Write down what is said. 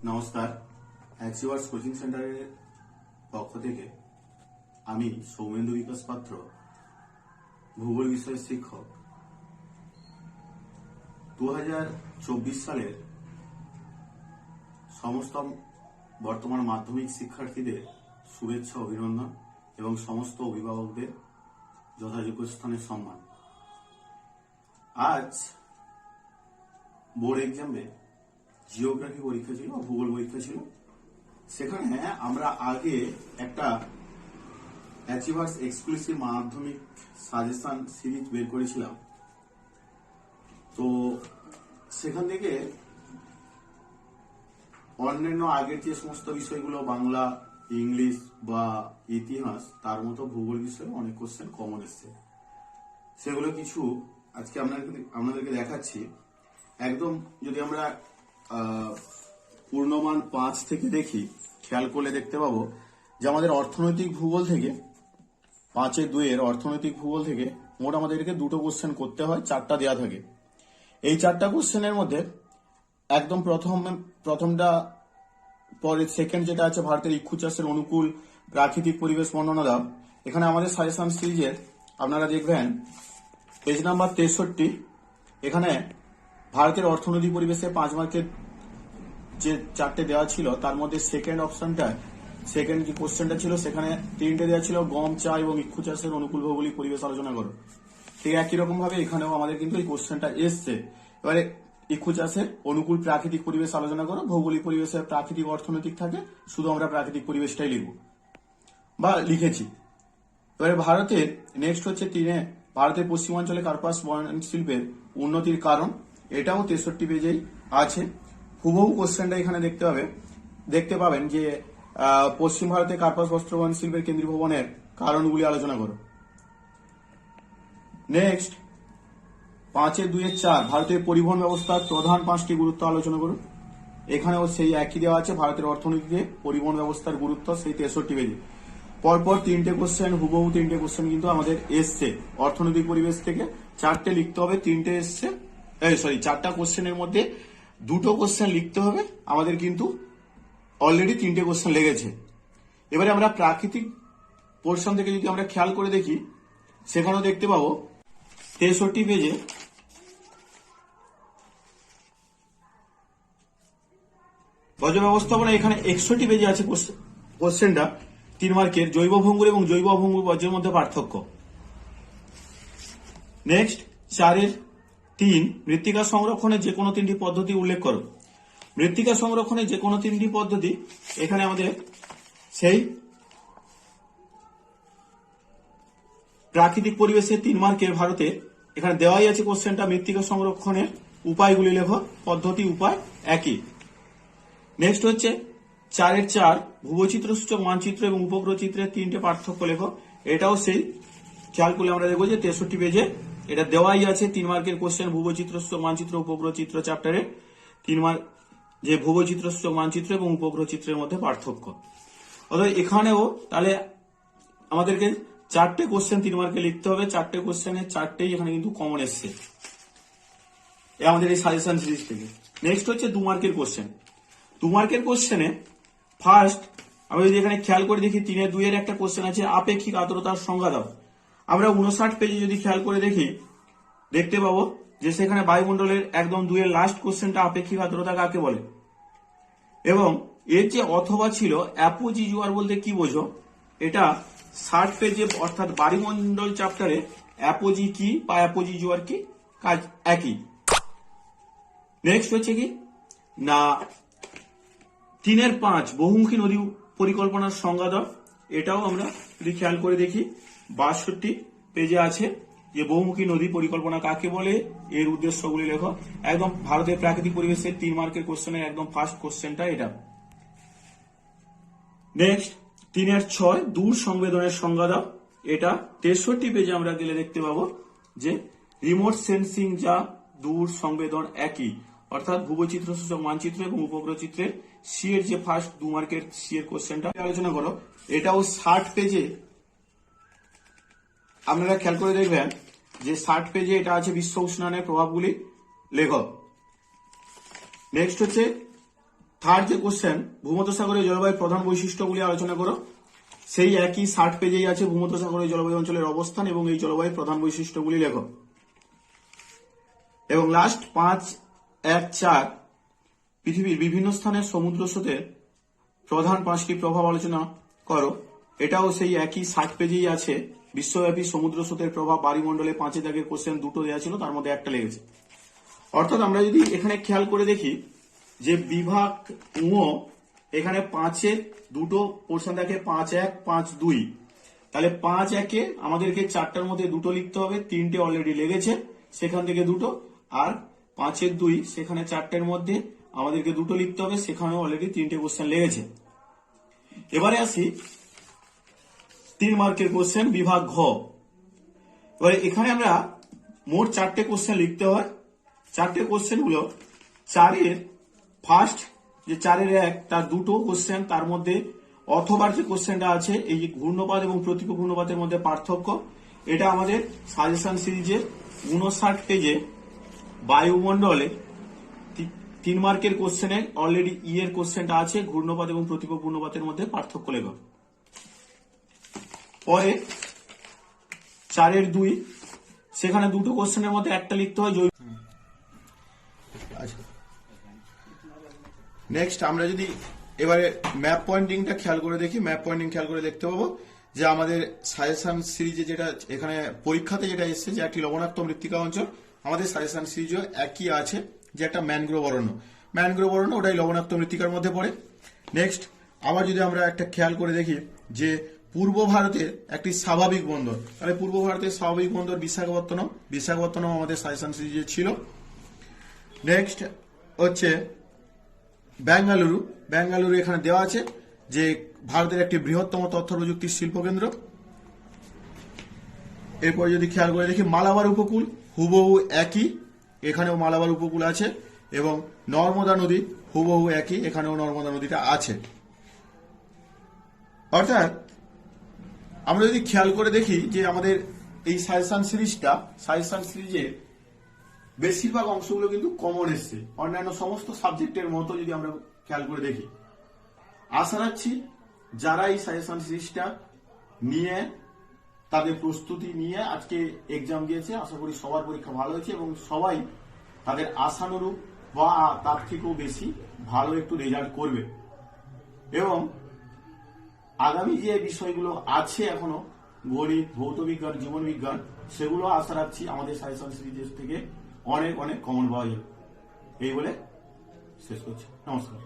নমস্কার। অ্যাক্সিওয়ার্স কোচিং সেন্টারের পক্ষ থেকে আমি সৌমেন্দু বিকাশ পাত্র, ভূগোল বিষয়ের শিক্ষক। 2024 সালের সমস্ত বর্তমান মাধ্যমিক শিক্ষার্থীদের শুভেচ্ছা, অভিনন্দন এবং সমস্ত অভিভাবকদের যথাযোগ্য স্থানে সম্মান। আজ বোর্ড এক্সামে জিওগ্রাফি পরীক্ষা ছিল, ভূগোল পরীক্ষা ছিল। সেখানে আমরা আগে একটা অ্যাচিভার্স এক্সক্লুসিভ মাধ্যমিক সাজেশন সিরিজ বের করেছিলাম। তো সেখান থেকে অন্যান্য আগের যে সমস্ত বিষয়গুলো বাংলা, ইংলিশ বা ইতিহাস, তার মতো ভূগোল বিষয়ে অনেক কোশ্চেন কমন এসছে। সেগুলো কিছু আজকে আপনাদেরকে দেখাচ্ছি। একদম যদি আমরা পূর্ণমান 5 থেকে দেখি, খেয়াল করলে দেখতে পাবো যে আমাদের অর্থনৈতিক ভূগোল থেকে 5-2 অর্থনৈতিক ভূগোল থেকে মোট আমাদেরকে দুটো কোশ্চেন করতে হয়, 4টা দেওয়া থাকে। এই 4টা কোশ্চেনের মধ্যে একদম প্রথমটা পরে সেকেন্ড যেটা আছে ভারতের ইক্ষু চাষের অনুকূল প্রাকৃতিক পরিবেশ বর্ণনা দাও। এখানে আমাদের সাজেশন সিরিজের আপনারা দেখবেন পেজ নাম্বার 63। এখানে ভারতের অর্থনৈতিক পরিবেশে 5 মার্কের যে 4টে দেওয়া ছিল তার মধ্যে সেকেন্ড যে কোশ্চেনটা ছিল সেখানে 3টে দেওয়া ছিল, গম, চা এবং ইক্ষু চাষের অনুকূল ভৌগোলিক পরিবেশ আলোচনা করো। ঠিক একই রকম ভাবে এখানেও আমাদের কিন্তু এই কোশ্চেনটা এসছে। এবারে ইক্ষু চাষের অনুকূল প্রাকৃতিক পরিবেশ আলোচনা করো, ভৌগোলিক পরিবেশে প্রাকৃতিক অর্থনৈতিক থাকে, শুধু আমরা প্রাকৃতিক পরিবেশটাই লিখব বা লিখেছি। এবারে ভারতের নেক্সট হচ্ছে 3 ভারতের পশ্চিমাঞ্চলে কার্পাস বয়ন শিল্পের উন্নতির কারণ, এটাও 63 পেজেই আছে। হুবহু কোশ্চেনটা এখানে দেখতে পাবেন যে পশ্চিম ভারতে কার্পাস বস্ত্র বয়ন শিল্পের কেন্দ্রীয় ভবনের কারণগুলি আলোচনা করো। নেক্সট 5-2-4 ভারতের পরিবহন ব্যবস্থার প্রধান 5টি গুরুত্ব আলোচনা করুন। এখানেও সেই একই দেওয়া আছে, ভারতের অর্থনীতিতে পরিবহন ব্যবস্থার গুরুত্ব, সেই 63 পেজে। পরপর 3টে কোশ্চেন, হুবহু 3টে কোশ্চেন কিন্তু আমাদের এসছে অর্থনৈতিক পরিবেশ থেকে। 4টে লিখতে হবে, 3টে এসছে। 4টা কোশ্চেনের মধ্যে 2টো কোশ্চেন লিখতে হবে, আমাদের কিন্তু অলরেডি 3টে কোশ্চেন লেগেছে। এবারে আমরা প্রাকৃতিক পোর্শন থেকে যদি আমরা খেয়াল করে দেখি, সেখানেও দেখতে পাবো 63 পেজে বর্জ্য ব্যবস্থাপনা, এখানে 61 পেজে আছে কোশ্চেনটা 3 মার্কের, জৈব ভঙ্গুর এবং জৈব অভঙ্গুর বর্জ্যের মধ্যে পার্থক্য। নেক্সট 4-3 মৃত্তিকা সংরক্ষণের যে কোনো 3টি পদ্ধতি উল্লেখ করো। মৃত্তিকা সংরক্ষণের যে কোনো 3টি পদ্ধতি, এখানে আমাদের সেই প্রাকৃতিক পরিবেশে 3 মার্কের ভারতে এখানে দেওয়াই আছে কোশ্চেনটা। মৃত্তিকা সংরক্ষণের উপায়গুলি লেখো, পদ্ধতি উপায় একই। নেক্সট হচ্ছে 4-4 ভূবৈচিত্র্য সূচক মানচিত্র এবং উপগ্রহ চিত্রের 3টে পার্থক্য লেখো। এটাও সেই খেয়াল করলে আমরা দেখবো যে 63 পেজে এটা দেওয়াই আছে 3 মার্কের কোশ্চেন। ভূবৈচিত্র্য সূচক মানচিত্র, উপগ্রহ চিত্র চ্যাপ্টারে 3 মার্ক যে ভূবৈচিত্র্য সূচক মানচিত্র এবং উপগ্রহ চিত্রের মধ্যে পার্থক্য। অর্থাৎ এখানেও তাহলে আমাদেরকে 4টে কোশ্চেন 3 মার্কে লিখতে হবে। 4টে কোশ্চেনের 4টেই এখানে কিন্তু কমন এসছে আমাদের এই সাজেশন সিরিজ থেকে। নেক্সট হচ্ছে 2 মার্কের কোশ্চেন। 2 মার্কের কোশ্চেনে ফার্স্ট আমি যদি এখানে খেয়াল করে দেখি 3-2 একটা কোশ্চেন আছে, আপেক্ষিক আর্দ্রতার সংজ্ঞা দাও। আমরা 59 পেজে যদি খেয়াল করে দেখি, দেখতে পাবো যে সেখানে বায়ুমণ্ডলের একদম 2 লাস্ট কোশ্চেনটা আপেক্ষিক আর্দ্রতা কাকে বলে, এবং এর যে অথবা ছিল অ্যাপোজি জোয়ার বলতে কি বোঝো, এটা 60 পেজে অর্থাৎ বায়ুমণ্ডল চ্যাপ্টারে অ্যাপোজি কি বা অ্যাপোজি জোয়ার কি কাজ একই। নেক্সট হচ্ছে কি না 3-5 বহুমুখী নদী পরিকল্পনার সংজ্ঞা দাও। এটাও আমরা যদি খেয়াল করে দেখি 62 পেজে আছে যে বহুমুখী নদী পরিকল্পনা কাকে বলে, এর উদ্দেশ্যগুলি লেখো। একদম ভারতের প্রাকৃতিক পরিবেশের 3 মার্কের কোশ্চেনের একদম ফার্স্ট কোশ্চেনটা এটা। নেক্সট 3-6 দূর সংবেদনের সংজ্ঞা দাও। এটা 63 পেজে আমরা গেলে দেখতে পাবো যে রিমোট সেন্সিং যা দূর সংবেদন একই, অর্থাৎ ভূবৈচিত্র্য সূচক মানচিত্র এবং উপগ্রহ চিত্রের সি এর যে ফার্স্ট 2 মার্কের সি এর কোশ্চেনটা আলোচনা করো। এটাও 60 পেজে আপনারা খেয়াল করে দেখবেন যে 60 পেজে এটা আছে বিশ্ব উষ্ণায়নের প্রভাবগুলি লেখো। নেক্সট হচ্ছে থার্ড যে কোশ্চেন, ভূমধ্যসাগরীয় জলবায়ুর প্রধান বৈশিষ্ট্যগুলি আলোচনা করো। সেই একই 60 পেজেই আছে ভূমধ্যসাগরীয় জলবায়ু অঞ্চলের অবস্থান এবং এই জলবায়ুর প্রধান বৈশিষ্ট্যগুলি লেখো। এবং লাস্ট 5.1.4 পৃথিবীর বিভিন্ন স্থানের সমুদ্র স্রোতের প্রধান 5টি প্রভাব আলোচনা করো। এটাও সেই একই 60 পেজেই আছে। বিশ্বব্যাপী সমুদ্র স্রোতের প্রভাব বায়ুমণ্ডলে 5 দাগের কোশ্চেন দুটো দেওয়া ছিল, তার মধ্যে একটা লেগেছে। অর্থাৎ আমরা যদি এখানে খেয়াল করে দেখি যে বিভাগ ও এখানে 5-এর দুটো পোর্শন থাকে, 5-1, 5-2। তাহলে 5-1-এ আমাদেরকে 4টার মধ্যে দুটো লিখতে হবে, 3টে অলরেডি লেগেছে, সেখান থেকে দুটো। আর 5-2 সেখানে 4টের মধ্যে আমাদেরকে দুটো লিখতে হবে, সেখানেও অলরেডি 3টে কোশ্চেন লেগেছে। এবারে আসি 3 মার্কের কোশ্চেন বিভাগ ঘ। এবারে এখানে আমরা মোট 4টে কোশ্চেন লিখতে হয়। 4টে কোশ্চেন গুলো 4-এর ফার্স্ট যে 4-এর 1 তার দুটো কোশ্চেন, তার মধ্যে অথবার যে কোশ্চেনটা আছে এই যে ঘূর্ণপাত এবং প্রতিপ ঘূর্ণপাতের মধ্যে পার্থক্য, এটা আমাদের সাজেশন সিরিজের 59 পেজে বায়ুমণ্ডলে 3 মার্কের কোশ্চেনে অলরেডি এর কোশ্চেনটা আছে, ঘূর্ণপাত এবং প্রতিপ ঘূর্ণপাতের মধ্যে পার্থক্য লেখো। পরে 4-এর 2 সেখানে দুটো কোশ্চেনের মধ্যে একটা লিখতে হয়। নেক্সট আমরা যদি এবারে ম্যাপ পয়েন্টিংটা খেয়াল করে দেখি, ম্যাপ পয়েন্টিং খেয়াল করে দেখতে পাবো যে আমাদের সাজেশন সিরিজে যেটা এখানে পরীক্ষাতে যেটা এসছে যে একটি লবণাক্ত মৃত্তিকা অঞ্চল, আমাদের সাজেশন সিরিজও একই আছে যে একটা ম্যানগ্রোভ অরণ্য। ম্যানগ্রোভ অরণ্য ওটাই লবণাক্ত মৃত্তিকার মধ্যে পড়ে। নেক্সট আবার যদি আমরা একটা খেয়াল করে দেখি যে পূর্ব ভারতের একটি স্বাভাবিক বন্দর, তাহলে পূর্ব ভারতের স্বাভাবিক বন্দর বিশাখাপত্তনম আমাদের সাজেশন সিরিজে ছিল। নেক্সট হচ্ছে বেঙ্গালুরু এখানে দেওয়া আছে যে ভারতের একটি বৃহত্তম তথ্য প্রযুক্তির শিল্পকেন্দ্র। এরপর যদি খেয়াল করে দেখি মালাবার উপকূল হুবহু একই, এখানেও মালাবার উপকূল আছে, এবং নর্মদা নদী হুবহু একই, এখানেও নর্মদা নদীটা আছে। অর্থাৎ আমরা যদি খেয়াল করে দেখি যে আমাদের এই সাজেশন সিরিজের বেশিরভাগ অংশগুলো কিন্তু কমন এসছে অন্যান্য সমস্ত সাবজেক্টের মতো। যদি আমরা খেয়াল করে দেখি, আশা রাখছি যারা এই সাজেশন সিরিজটা নিয়ে তাদের প্রস্তুতি নিয়ে আজকে এক্সাম দিয়েছে, আশা করি সবার পরীক্ষা ভালো হয়েছে এবং সবাই তাদের আশানুরূপ বা তার থেকেও বেশি ভালো একটু রেজাল্ট করবে। এবং আগামী যে বিষয়গুলো আছে এখনো গণিত, ভৌত বিজ্ঞান, জীবন বিজ্ঞান, সেগুলো আশা রাখছি আমাদের সাজেশন সিরিজের থেকে অনেক অনেক কমন পাওয়া যাবে। এই বলে শেষ করছি, নমস্কার।